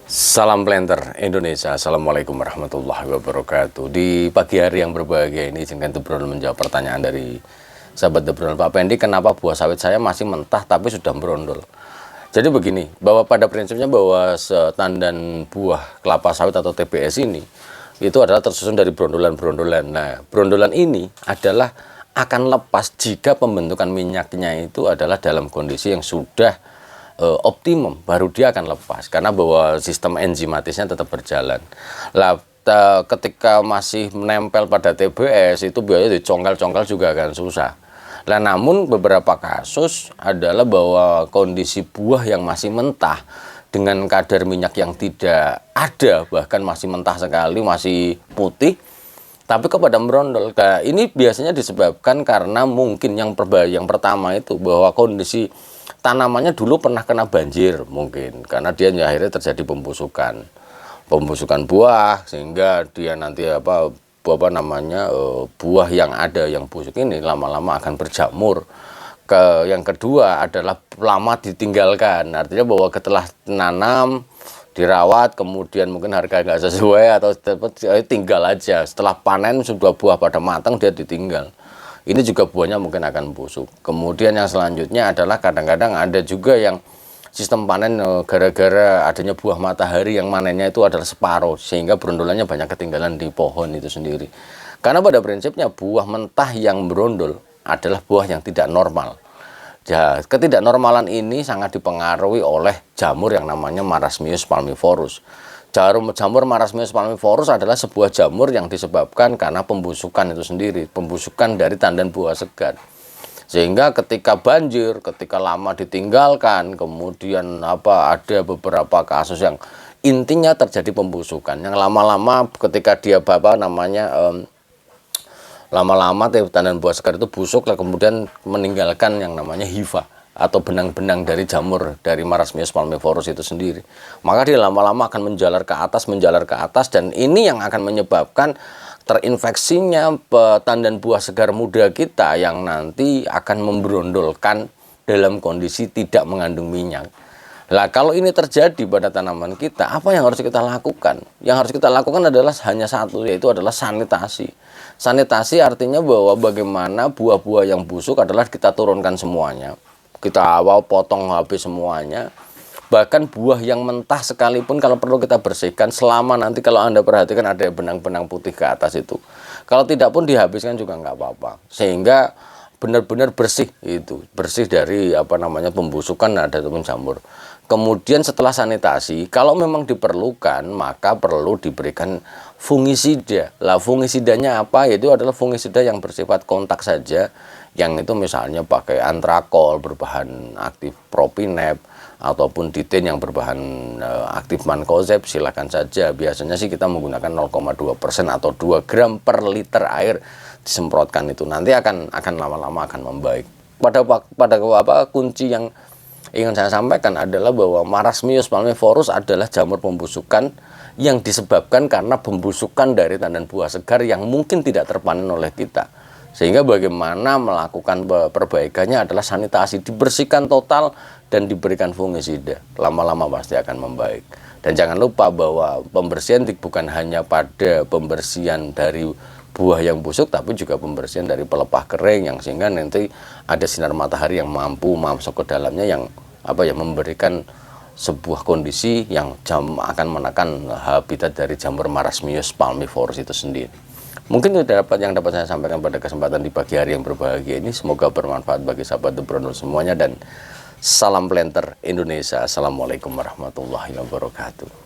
Salam planter Indonesia. Assalamualaikum warahmatullahi wabarakatuh. Di pagi hari yang berbahagia ini, izinkan The Brondol menjawab pertanyaan dari sahabat The Brondol. Pak Pendi, kenapa buah sawit saya masih mentah tapi sudah berondol? Jadi begini, bahwa pada prinsipnya bahwa tandan buah kelapa sawit atau TBS ini itu adalah tersusun dari brondolan-brondolan. Nah, brondolan ini adalah akan lepas jika pembentukan minyaknya itu adalah dalam kondisi yang sudah optimum, baru dia akan lepas, karena bahwa sistem enzimatisnya tetap berjalan. Lah, ketika masih menempel pada TBS itu biasanya dicongkel-congkel juga akan susah. Nah, namun beberapa kasus adalah bahwa kondisi buah yang masih mentah dengan kadar minyak yang tidak ada, bahkan masih mentah sekali, masih putih, tapi kepada merondol. Nah, ini biasanya disebabkan karena mungkin yang pertama itu bahwa kondisi tanamannya dulu pernah kena banjir, mungkin karena dia akhirnya terjadi pembusukan buah, sehingga dia nanti buah yang ada yang busuk ini lama-lama akan berjamur. Yang kedua adalah lama ditinggalkan, artinya bahwa setelah nanam dirawat, kemudian mungkin harga nggak sesuai atau tinggal aja, setelah panen sudah buah pada matang dia ditinggal. Ini juga buahnya mungkin akan busuk. Kemudian yang selanjutnya adalah kadang-kadang ada juga yang sistem panen gara-gara adanya buah matahari yang manennya itu adalah separuh, sehingga berondolannya banyak ketinggalan di pohon itu sendiri. Karena pada prinsipnya buah mentah yang berondol adalah buah yang tidak normal. Ya, ketidaknormalan ini sangat dipengaruhi oleh jamur yang namanya Marasmius palmivorus. Jamur Marasmius palmivorus adalah sebuah jamur yang disebabkan karena pembusukan itu sendiri, pembusukan dari tandan buah segar. Sehingga ketika banjir, ketika lama ditinggalkan, kemudian ada beberapa kasus yang intinya terjadi pembusukan, yang lama-lama ketika dia lama-lama tandan buah segar itu busuk, lah kemudian meninggalkan yang namanya hifa atau benang-benang dari jamur dari Marasmius palmivorus itu sendiri. Maka dia lama-lama akan menjalar ke atas, dan ini yang akan menyebabkan terinfeksinya tandan buah segar muda kita yang nanti akan memberondolkan dalam kondisi tidak mengandung minyak. Nah, kalau ini terjadi pada tanaman kita, apa yang harus kita lakukan? Yang harus kita lakukan adalah hanya satu, yaitu adalah sanitasi. Sanitasi artinya bahwa bagaimana buah-buah yang busuk adalah kita turunkan semuanya. Kita potong habis semuanya. Bahkan buah yang mentah sekalipun kalau perlu kita bersihkan, selama nanti kalau Anda perhatikan ada benang-benang putih ke atas itu. Kalau tidak pun dihabiskan juga nggak apa-apa. Sehingga benar-benar bersih itu, bersih dari pembusukan ataupun jamur. Kemudian setelah sanitasi, kalau memang diperlukan, maka perlu diberikan fungisida. Lah, fungisidanya apa? Yaitu adalah fungisida yang bersifat kontak saja, yang itu misalnya pakai antrakol berbahan aktif propinep ataupun ditin yang berbahan aktif mancozeb, silakan saja. Biasanya sih kita menggunakan 0,2% atau 2 gram per liter air disemprotkan itu, nanti akan lama-lama akan membaik. Pada kunci yang ingin saya sampaikan adalah bahwa Marasmius palmivorus adalah jamur pembusukan yang disebabkan karena pembusukan dari tandan buah segar yang mungkin tidak terpanen oleh kita. Sehingga bagaimana melakukan perbaikannya adalah sanitasi, dibersihkan total dan diberikan fungisida. Lama-lama pasti akan membaik. Dan jangan lupa bahwa pembersihan bukan hanya pada pembersihan dari buah yang busuk, tapi juga pembersihan dari pelepah kering, yang sehingga nanti ada sinar matahari yang mampu masuk ke dalamnya, yang memberikan sebuah kondisi yang akan menekan habitat dari jamur Marasmius palmivorus itu sendiri. Mungkin itu yang dapat saya sampaikan pada kesempatan di pagi hari yang berbahagia ini. Semoga bermanfaat bagi sahabat The Brondol semuanya, dan salam planter Indonesia. Assalamualaikum warahmatullahi wabarakatuh.